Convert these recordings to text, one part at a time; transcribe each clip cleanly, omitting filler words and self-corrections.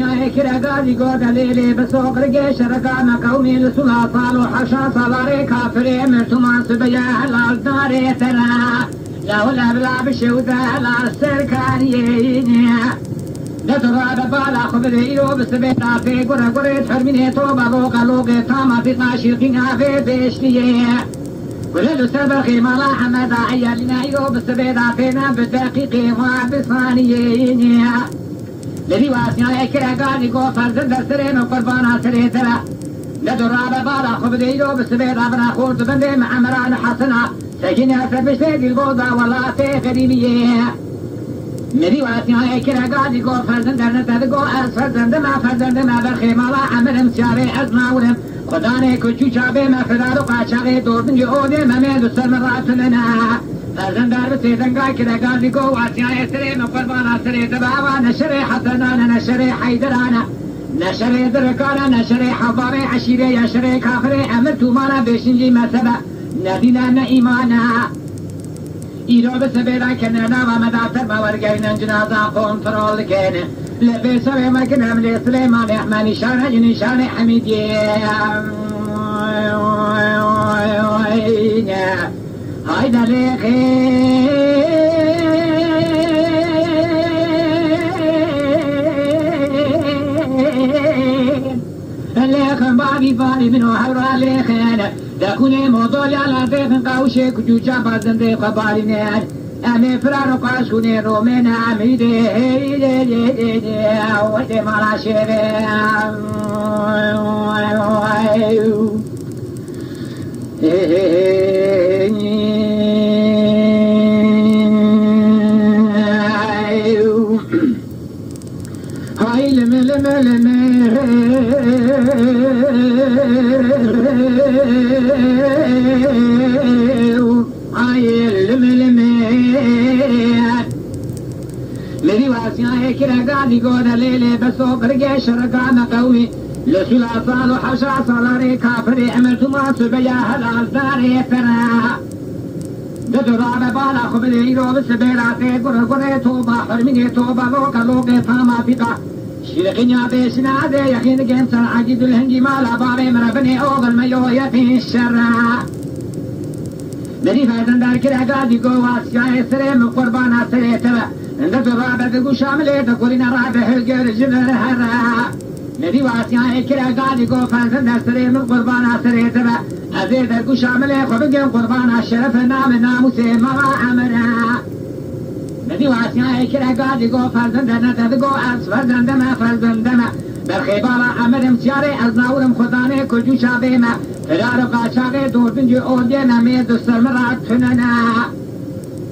واسيا كرغادي قود ليلي بسوق رجيش رقام قومي لسلا صالو حشا صلاري كافري مرتمان سبيا هلال داري ترى لا ولا بلا بشوذا لا السركانيين نترى ببالا خبري وبسبيتا في قرى قرى تحرميني توبا لوقا لوقا تاما في قاشقنا في بيشتيه ولد سبخي ملا حمد عيالنا يوب سبيدا فينا بالدقيق وبصانيين لذي واسيا كرغاني قو فرزند سرين وقربانا سرين ترى ندرى ببالا خبري وبسبيدا بنا خورد بندي معمران حسنا سكينة سبشتي البوضة ولا في غريمية مدي واسيا كرغاني قو فرزند نتد قو فرزند ما برخي ملا حمد مسياري أزناورم خدانه کچو چابه مفرار و قاچاقه دوردن یهوده ممه دوستر مرات لنا فرزندار بسیدنگا کرگانی کو واسیای سره مقربانا سره دباوا نشر حسنانا نشر حیدرانا نشر درکانا نشر حبابه عشیره یشر کافره امر تومانا بشنجی مرتبه ندینا نا ایمانا ایرو بسبیرا کننا و مداتر باورگینن جنازا کنترول کنه لبي سبي مكنا من سليمان يحماني شان نشان حميدي هايدا ليخي ليخن بابي باري منو حورا ليخين داكوني موضوع على ضيف قاوشي كجوجا بازن ضيف قبالي أمي فرارو قاسوني رومينا عميدي ودي مراشيري هاي لمي لمي لمي هاي لمي لمي لذي واسيا كرغاني قود ليلي بسوق رجيش رقام قوي لسلا صالو حشا صلاري كافري عملتو ما سبيا هلال داري فرا ددرا ببالا خبري رو بسبيلا في قرى قرى توبا حرميني توبا لوكا لوكا تاما فيقا شرقيا بيشنا دي يخين جنسا عجيد الهنجي مالا بابي مربني اوغل ميو يفي الشرا مدي فايدن دار كرغاني قو واسيا سريم قربانا سري تبا عندك رابع تقول شامل تقولين رابع الجر جبر هرا ندي واسيا كرغاني قو فرزند سريم قربانا سري تبا أزيد تقول شامل خبق قربانا الشرف نام ناموس ما عمرا ندي واسيا كرغاني قو فرزند نتدقو فرزند ما فرزند ما برخيبالا عمر مسياري أزناورم خداني كجو شابيما فرار قاشاقي دوردن جو أودي نمي دستر مرات فننا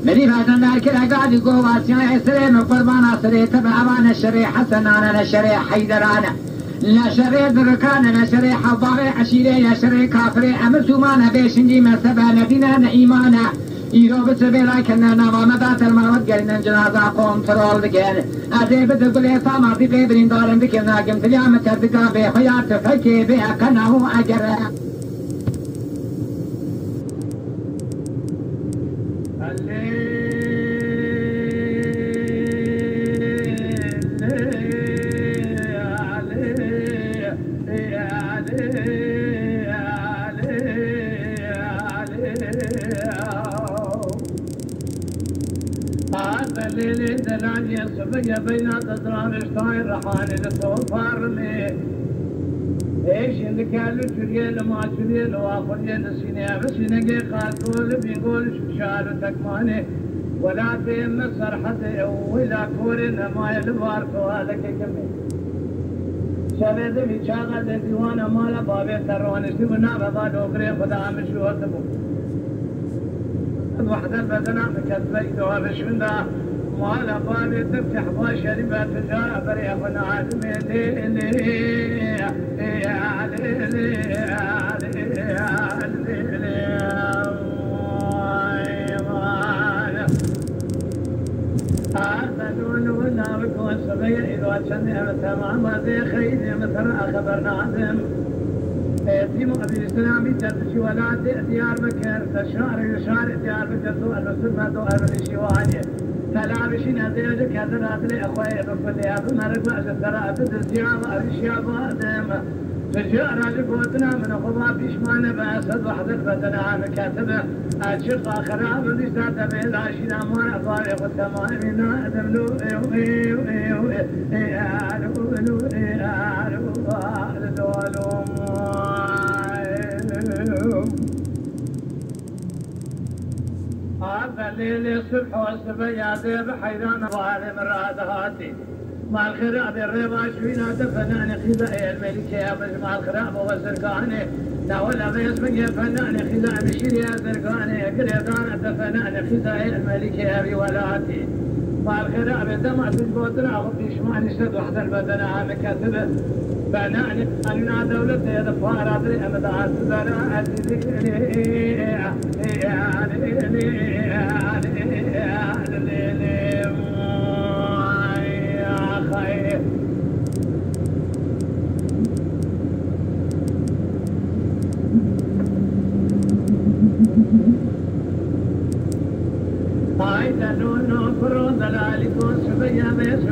مدي فاتن دار كرغاني قو واسيا سريم قربانا سري تبعوا نشري حسنانا نشري حيدرانا نشري دركانا نشري حبابي عشيري نشري كافري أمرتو مانا بيشنجي مرتبة ندينا نإيمانا إيرو بسبيلا كننا ومدات الموت قرنا جنازة قوم ترول دكين أزي بدقل إصاما في بيبرين دارن دكينا قمت اليوم تدقا بخيات فكي بأكنه أجر الليل دلاني الصبية بين تزران اشتاي رحاني للصوفار مي ايش اللي قالوا شريان ما شريان وافرين السنة بسنة قاتول بيقول شالو تكماني ولا تيم صرحتي ولا كورن ما يلبار هذا كمي شباب في شاغل ديوان مالا بابي تروان سيبنا بابا دوغري خدا مشو تبو وحده بدنا كتبي دوها بشوندا مالا بابي تفتح باشري بتجارة بريء من عالمي آسدون ولا بكون صغير إذا كان تمام ذي خير مثل أخبرنا عنهم في مقابل السلام تدشي ولا ديار بكر تشار يشار ديار بكر سؤال مسلمة سؤال الشيوانية فلا بشنا ذلك هذا أدري أخوي بكل يا بمرق وأجل ترى بدزيان وأرشياب وأدم تجارة لقوتنا من خضا بيشمان بأسد وحد البدنا مكاتبة أشق خراب لسات بلاشنا مار فارق التمامنا أدملو الليل الصبح والصبيات بحيران ظالم رادهاتي مع الخراب الربا شوينا دفنان خزاء الملك يا مع الخراب والزرقاني ناولا بيسمك فنان خزاء بشير يا زرقاني قريدان دفنان خزاء الملك يا بولاتي مع الخراب دمع تجبوتنا وفي شمال اشتد وحد البدنا مكاتبه بنان أنا دولتي دفار أدري أمدار زراعة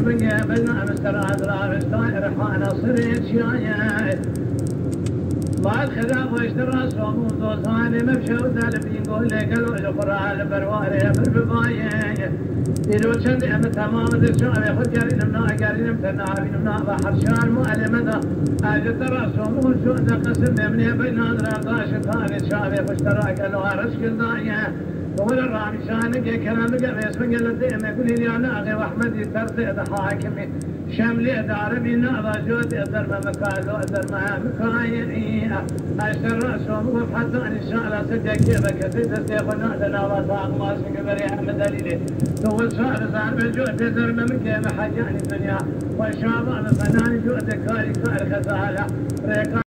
سبيا بنا مستر عذرا مستر رحانا صريت شايات ما الخذاب واشترى صوم وضوثاني مبشى وذالب يقول لك الأخرى البرواري بالبباية إلو شند أم تمام الشعب يخد قارين منا قارين متنعبين منا بحر شان مؤلمة أجل ترى صوم وشوء قسم من بين ناظر قاش ثاني الشعب يخشترى قالوا رشك الضاية ولا الرامي شانك كلامك باسمك الذي يقول لي انا اخي واحمد يترضي حاكمي شملي داربي ناظر جود ادر ما مكالو ادر ما مكاين اشتر راسهم حتى ان شاء الله صدق كيفك زيد سيخنا لنا وطاق ما اسمك بري احمد دليلي تو صار صار بالجود ادر ما مكيف حاجاني الدنيا وشابان فنان جود كاري كار خزاله